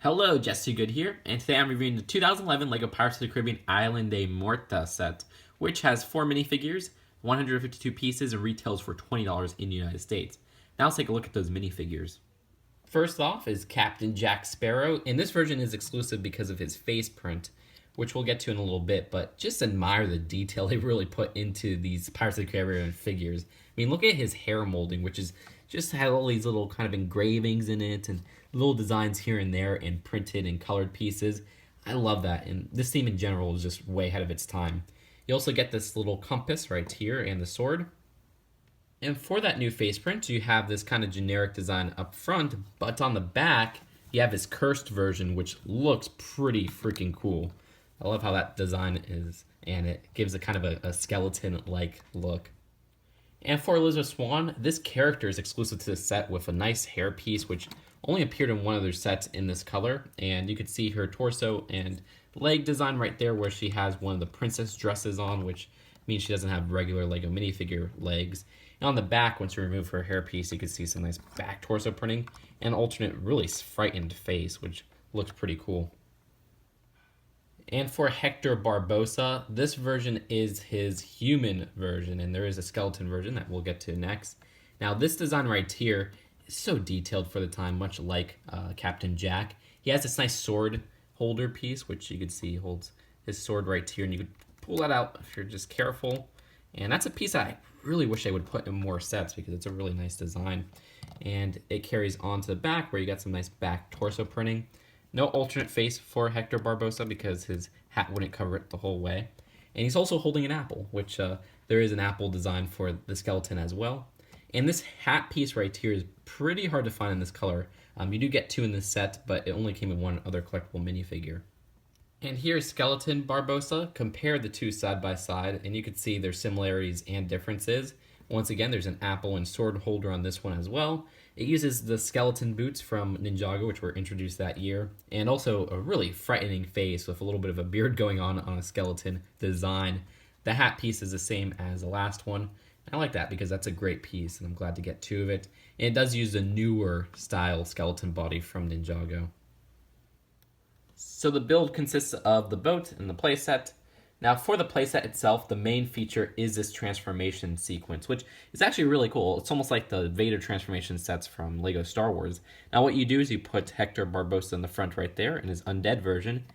Hello, Jesse Good here, and today I'm reviewing the 2011 LEGO Pirates of the Caribbean Isla de Muerta set, which has 4 minifigures, 152 pieces, and retails for $20 in the United States. Now let's take a look at those minifigures. First off is Captain Jack Sparrow, and this version is exclusive because of his face print, which we'll get to in a little bit, but just admire the detail they really put into these Pirates of the Caribbean figures. I mean, look at his hair molding, which is just had all these little kind of engravings in it and little designs here and there and printed and colored pieces. I love that, and this theme in general is just way ahead of its time. You also get this little compass right here and the sword. And for that new face print, you have this kind of generic design up front, but on the back, you have this cursed version, which looks pretty freaking cool. I love how that design is, and it gives a kind of a skeleton-like look. And for Elizabeth Swan, this character is exclusive to the set with a nice hairpiece, which only appeared in one of their sets in this color. And you can see her torso and leg design right there where she has one of the princess dresses on, which means she doesn't have regular LEGO minifigure legs. And on the back, once you remove her hairpiece, you can see some nice back torso printing and alternate really frightened face, which looks pretty cool. And for Hector Barbosa, this version is his human version, and there is a skeleton version that we'll get to next. Now, this design right here is so detailed for the time, much like Captain Jack. He has this nice sword holder piece, which you can see holds his sword right here, and you could pull that out if you're just careful. And that's a piece I really wish I would put in more sets because it's a really nice design. And it carries on to the back where you got some nice back torso printing. No alternate face for Hector Barbosa because his hat wouldn't cover it the whole way. And he's also holding an apple, which there is an apple design for the skeleton as well. And this hat piece right here is pretty hard to find in this color. You do get 2 in this set, but it only came in one other collectible minifigure. And here's Skeleton Barbosa. Compare the 2 side by side, and you can see their similarities and differences. Once again, there's an apple and sword holder on this one as well. It uses the skeleton boots from Ninjago, which were introduced that year, and also a really frightening face with a little bit of a beard going on a skeleton design. The hat piece is the same as the last one. I like that because that's a great piece, and I'm glad to get 2 of it. And it does use the newer style skeleton body from Ninjago. So the build consists of the boat and the playset. Now for the playset itself, the main feature is this transformation sequence, which is actually really cool. It's almost like the Vader transformation sets from LEGO Star Wars. Now what you do is you put Hector Barbosa in the front right there in his undead version.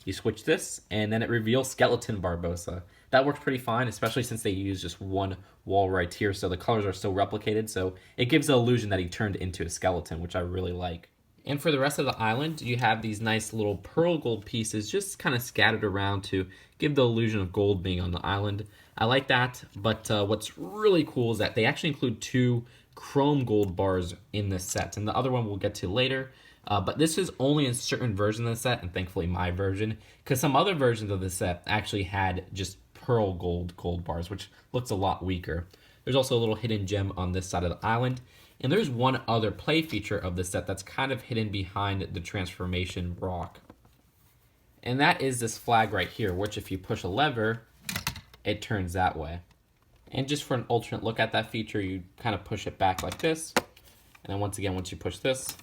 You switch this, and then it reveals Skeleton Barbosa. That works pretty fine, especially since they use just one wall right here, so the colors are still replicated, so it gives the illusion that he turned into a skeleton, which I really like. And for the rest of the island, you have these nice little pearl gold pieces just kind of scattered around to give the illusion of gold being on the island. I like that, but what's really cool is that they actually include 2 chrome gold bars in this set, and the other one we'll get to later. But this is only in certain versions of the set, and thankfully my version, because some other versions of the set actually had just pearl gold bars, which looks a lot weaker. There's also a little hidden gem on this side of the island. And there's one other play feature of the set that's kind of hidden behind the transformation rock. And that is this flag right here, which if you push a lever, it turns that way. And just for an alternate look at that feature, you kind of push it back like this. And then once again, once you push this,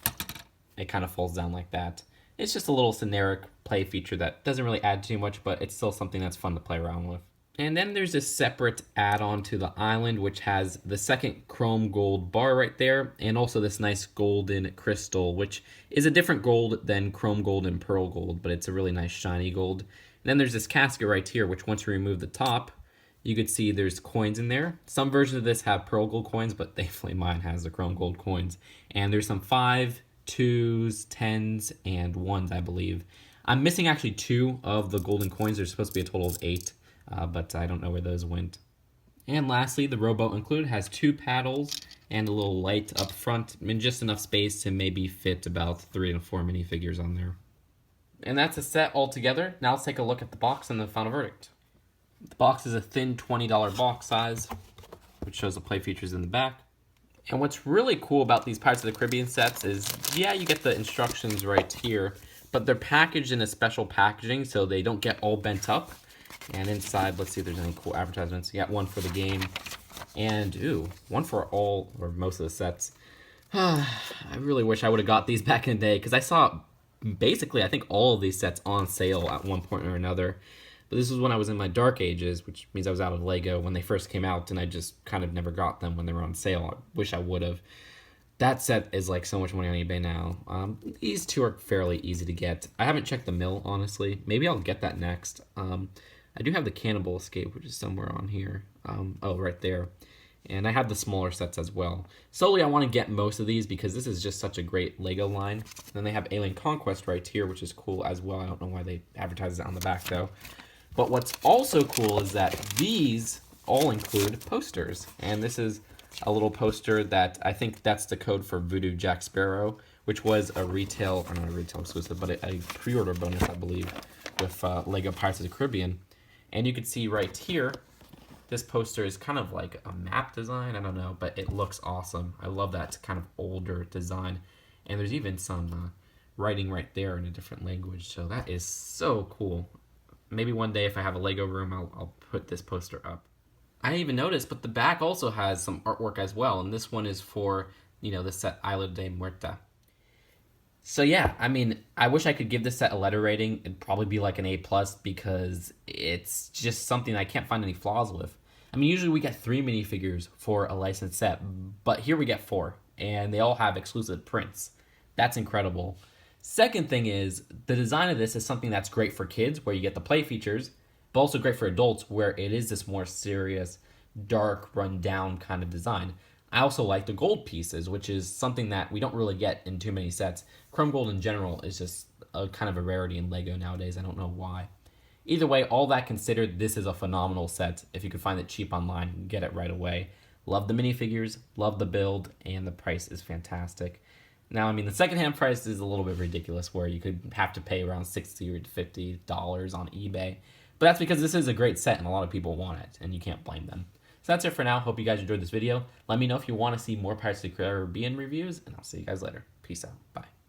it kind of falls down like that. It's just a little generic play feature that doesn't really add too much, but it's still something that's fun to play around with. And then there's this separate add-on to the island, which has the second chrome gold bar right there, and also this nice golden crystal, which is a different gold than chrome gold and pearl gold, but it's a really nice shiny gold. And then there's this casket right here, which once you remove the top, you could see there's coins in there. Some versions of this have pearl gold coins, but thankfully mine has the chrome gold coins. And there's some 5, 2s, 10s, and 1s, I believe. I'm missing actually 2 of the golden coins. There's supposed to be a total of 8. But I don't know where those went. And lastly, the rowboat included has 2 paddles and a little light up front, and just enough space to maybe fit about 3 to 4 minifigures on there. And that's a set altogether. Now let's take a look at the box and the final verdict. The box is a thin $20 box size, which shows the play features in the back. And what's really cool about these Pirates of the Caribbean sets is, yeah, you get the instructions right here, but they're packaged in a special packaging so they don't get all bent up. And inside, let's see if there's any cool advertisements. You got one for the game, and one for all or most of the sets. I really wish I would have got these back in the day because I saw basically, I think all of these sets on sale at one point or another. But this was when I was in my dark ages, which means I was out of Lego when they first came out, and I just kind of never got them when they were on sale. I wish I would have. That set is like so much money on eBay now. These two are fairly easy to get. I haven't checked the mill, honestly. Maybe I'll get that next. I do have the Cannibal Escape, which is somewhere on here. Oh, right there. And I have the smaller sets as well. Solely, I want to get most of these because this is just such a great Lego line. Then they have Alien Conquest right here, which is cool as well. I don't know why they advertise it on the back, though. But what's also cool is that these all include posters. And this is a little poster that I think that's the code for Voodoo Jack Sparrow, which was a retail, or not a retail exclusive, but a pre-order bonus, I believe, with Lego Pirates of the Caribbean. And you can see right here, this poster is kind of like a map design, I don't know, but it looks awesome. I love that kind of older design. And there's even some writing right there in a different language, so that is so cool. Maybe one day if I have a Lego room, I'll put this poster up. I didn't even notice, but the back also has some artwork as well, and this one is for, the set Isla de Muerta. So yeah, I mean, I wish I could give this set a letter rating. It'd probably be like an A+, because it's just something I can't find any flaws with. I mean, usually we get 3 minifigures for a licensed set, but here we get 4, and they all have exclusive prints. That's incredible. Second thing is, the design of this is something that's great for kids, where you get the play features, but also great for adults, where it is this more serious, dark, run-down kind of design. I also like the gold pieces, which is something that we don't really get in too many sets. Chrome gold in general is just a kind of a rarity in Lego nowadays. I don't know why. Either way, all that considered, this is a phenomenal set. If you could find it cheap online, get it right away. Love the minifigures, love the build, and the price is fantastic. Now, I mean, the secondhand price is a little bit ridiculous, where you could have to pay around $60 or $50 on eBay. But that's because this is a great set and a lot of people want it, and you can't blame them. So that's it for now. Hope you guys enjoyed this video. Let me know if you want to see more Pirates of the Caribbean reviews, and I'll see you guys later. Peace out. Bye.